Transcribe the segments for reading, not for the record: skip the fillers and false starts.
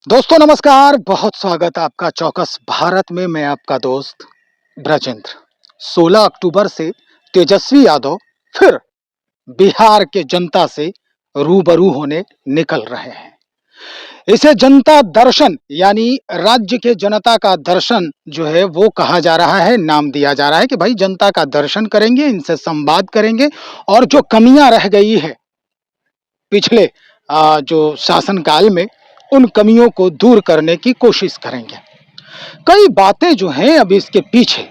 दोस्तों नमस्कार, बहुत स्वागत है आपका चौकस भारत में। मैं आपका दोस्त ब्रजेंद्र। 16 अक्टूबर से तेजस्वी यादव फिर बिहार के जनता से रूबरू होने निकल रहे हैं। इसे जनता दर्शन यानी राज्य के जनता का दर्शन जो है वो कहा जा रहा है, नाम दिया जा रहा है कि भाई जनता का दर्शन करेंगे, इनसे संवाद करेंगे और जो कमियां रह गई है पिछले जो शासनकाल में, उन कमियों को दूर करने की कोशिश करेंगे। कई बातें जो हैं अभी इसके पीछे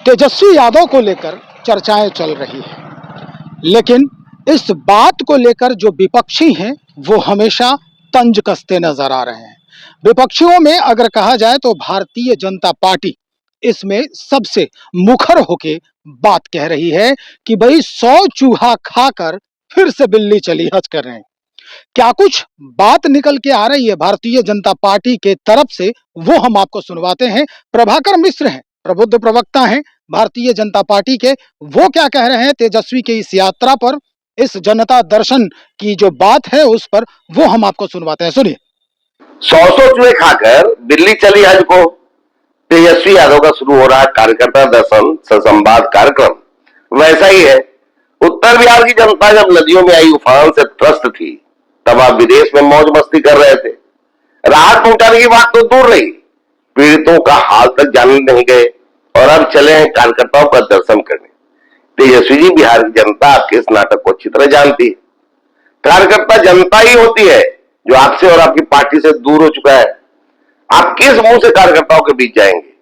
तेजस्वी यादव को लेकर चर्चाएं चल रही है, लेकिन इस बात को लेकर जो विपक्षी हैं वो हमेशा तंज कसते नजर आ रहे हैं। विपक्षियों में अगर कहा जाए तो भारतीय जनता पार्टी इसमें सबसे मुखर होके बात कह रही है कि भाई 100 चूहा खाकर फिर से बिल्ली चली हज कर रहे हैं। क्या कुछ बात निकल के आ रही है भारतीय जनता पार्टी के तरफ से, वो हम आपको सुनवाते हैं। प्रभाकर मिश्र हैं, प्रबुद्ध प्रवक्ता हैं भारतीय जनता पार्टी के। वो क्या कह रहे हैं तेजस्वी के इस यात्रा पर, इस जनता दर्शन की जो बात है उस पर, वो हम आपको सुनवाते हैं। सुनिए। 100 चूहे खाकर बिल्ली चली हज को तेजस्वी यादव का शुरू हो रहा कार्यकर्ता दर्शन संवाद कार्यक्रम वैसा ही है। उत्तर बिहार की जनता जब नदियों में आई उफान से त्रस्त थी, तब आप विदेश में मौज मस्ती कर रहे थे। राहत पहुंचाने की बात तो दूर रही, पीड़ितों का हाल तक जानने नहीं गए और अब चले हैं कार्यकर्ताओं का दर्शन करने। तेजस्वी जी, बिहार की जनता आपके इस नाटक को अच्छी तरह जानती है। कार्यकर्ता जनता ही होती है जो आपसे और आपकी पार्टी से दूर हो चुका है। आप किस मुंह से कार्यकर्ताओं के बीच जाएंगे?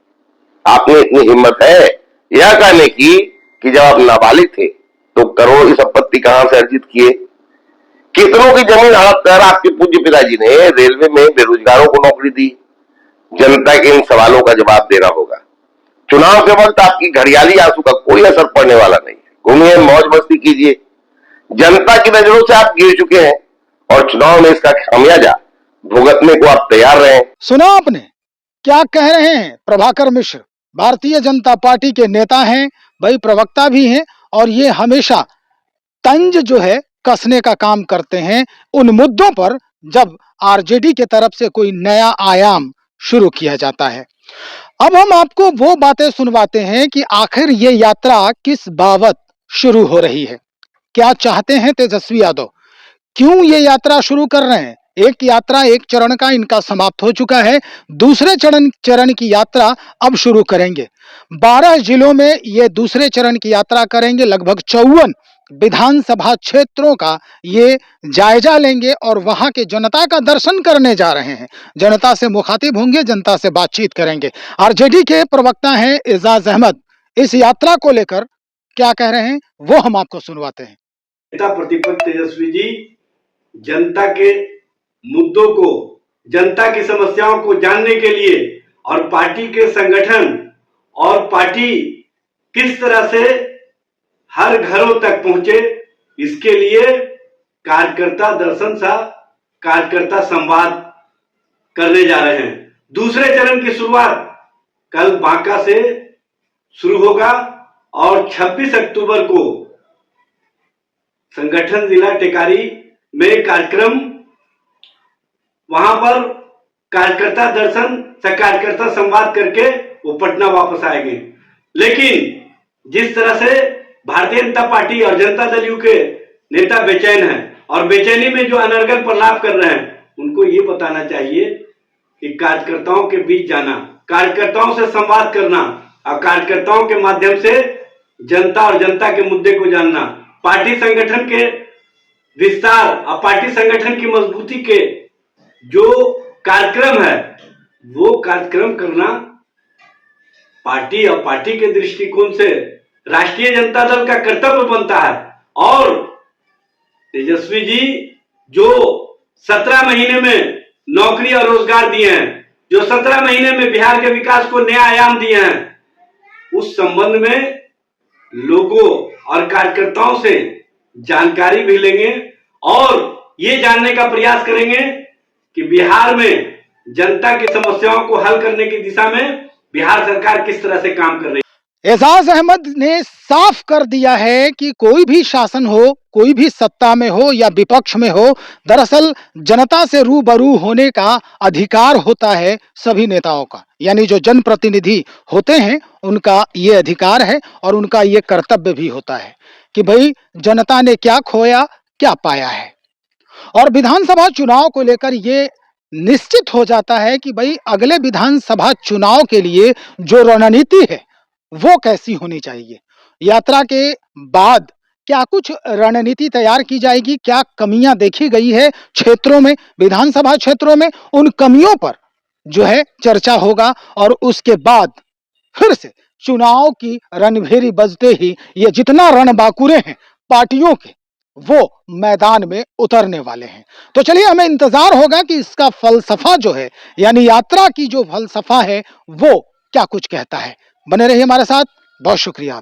आपने इतनी हिम्मत है यह कहने की कि जब आप नाबालिग थे तो करोड़ों की संपत्ति कहां से अर्जित किए? कितनों की जमीन हड़प कर आपके पूज्य पिताजी ने रेलवे में बेरोजगारों को नौकरी दी? जनता के इन सवालों का जवाब देना होगा। चुनाव के वक्त आपकी घड़ियाली आंसू का कोई असर पड़ने वाला नहीं है। घूमिए, मौज मस्ती कीजिए। जनता की नजरों से आप गिर चुके हैं और चुनाव में इसका खामियाजा भुगतने को आप तैयार रहे। सुना आपने क्या कह रहे हैं प्रभाकर मिश्र? भारतीय जनता पार्टी के नेता हैं, भाई प्रवक्ता भी हैं, और ये हमेशा तंज जो है कसने का काम करते हैं उन मुद्दों पर जब आरजेडी के तरफ से कोई नया आयाम शुरू किया जाता है। अब हम आपको वो बातें सुनवाते हैं कि आखिर ये यात्रा किस बाबत शुरू हो रही है, क्या चाहते हैं तेजस्वी यादव, क्यों ये यात्रा शुरू कर रहे हैं। एक यात्रा, एक चरण का इनका समाप्त हो चुका है, दूसरे चरण की यात्रा अब शुरू करेंगे। 12 जिलों में ये दूसरे चरण की यात्रा करेंगे। लगभग 54 विधानसभा क्षेत्रों का ये जायजा लेंगे और वहां के जनता का दर्शन करने जा रहे हैं। जनता से मुखातिब होंगे, जनता से बातचीत करेंगे। आरजेडी के प्रवक्ता हैं एजाज अहमद, इस यात्रा को लेकर क्या कह रहे हैं वो हम आपको सुनवाते हैं। नेता प्रतिपक्ष तेजस्वी जी जनता के मुद्दों को, जनता की समस्याओं को जानने के लिए और पार्टी के संगठन और पार्टी किस तरह से हर घरों तक पहुंचे, इसके लिए कार्यकर्ता दर्शन सा कार्यकर्ता संवाद करने जा रहे हैं। दूसरे चरण की शुरुआत कल बांका से शुरू होगा और 26 अक्टूबर को संगठन जिला टेकारी में कार्यक्रम, वहां पर कार्यकर्ता दर्शन से कार्यकर्ता संवाद करके वो पटना वापस आएंगे। लेकिन जिस तरह से भारतीय जनता पार्टी और जनता दल यू के नेता बेचैन हैं और बेचैनी में जो अनर्गल प्रलाप कर रहे हैं, उनको ये बताना चाहिए कि कार्यकर्ताओं के बीच जाना, कार्यकर्ताओं से संवाद करना और कार्यकर्ताओं के माध्यम से जनता और जनता के मुद्दे को जानना, पार्टी संगठन के विस्तार और पार्टी संगठन की मजबूती के जो कार्यक्रम है वो कार्यक्रम करना पार्टी और पार्टी के दृष्टिकोण से राष्ट्रीय जनता दल का कर्तव्य बनता है। और तेजस्वी जी जो 17 महीने में नौकरी और रोजगार दिए हैं, जो 17 महीने में बिहार के विकास को नया आयाम दिए हैं, उस संबंध में लोगों और कार्यकर्ताओं से जानकारी भी लेंगे और ये जानने का प्रयास करेंगे कि बिहार में जनता की समस्याओं को हल करने की दिशा में बिहार सरकार किस तरह से काम कर रही है। एजाज अहमद ने साफ कर दिया है कि कोई भी शासन हो, कोई भी सत्ता में हो या विपक्ष में हो, दरअसल जनता से रूबरू होने का अधिकार होता है सभी नेताओं का, यानी जो जनप्रतिनिधि होते हैं उनका ये अधिकार है और उनका ये कर्तव्य भी होता है कि भाई जनता ने क्या खोया, क्या पाया है। और विधानसभा चुनाव को लेकर ये निश्चित हो जाता है कि भाई अगले विधानसभा चुनाव के लिए जो रणनीति है वो कैसी होनी चाहिए। यात्रा के बाद क्या कुछ रणनीति तैयार की जाएगी, क्या कमियां देखी गई है क्षेत्रों में, विधानसभा क्षेत्रों में, उन कमियों पर जो है चर्चा होगा और उसके बाद फिर से चुनाव की रणभेरी बजते ही ये जितना रणबांकुरे हैं पार्टियों के वो मैदान में उतरने वाले हैं। तो चलिए हमें इंतजार होगा कि इसका फलसफा जो है, यानी यात्रा की जो फलसफा है वो क्या कुछ कहता है। बने रहिए हमारे साथ, बहुत शुक्रिया।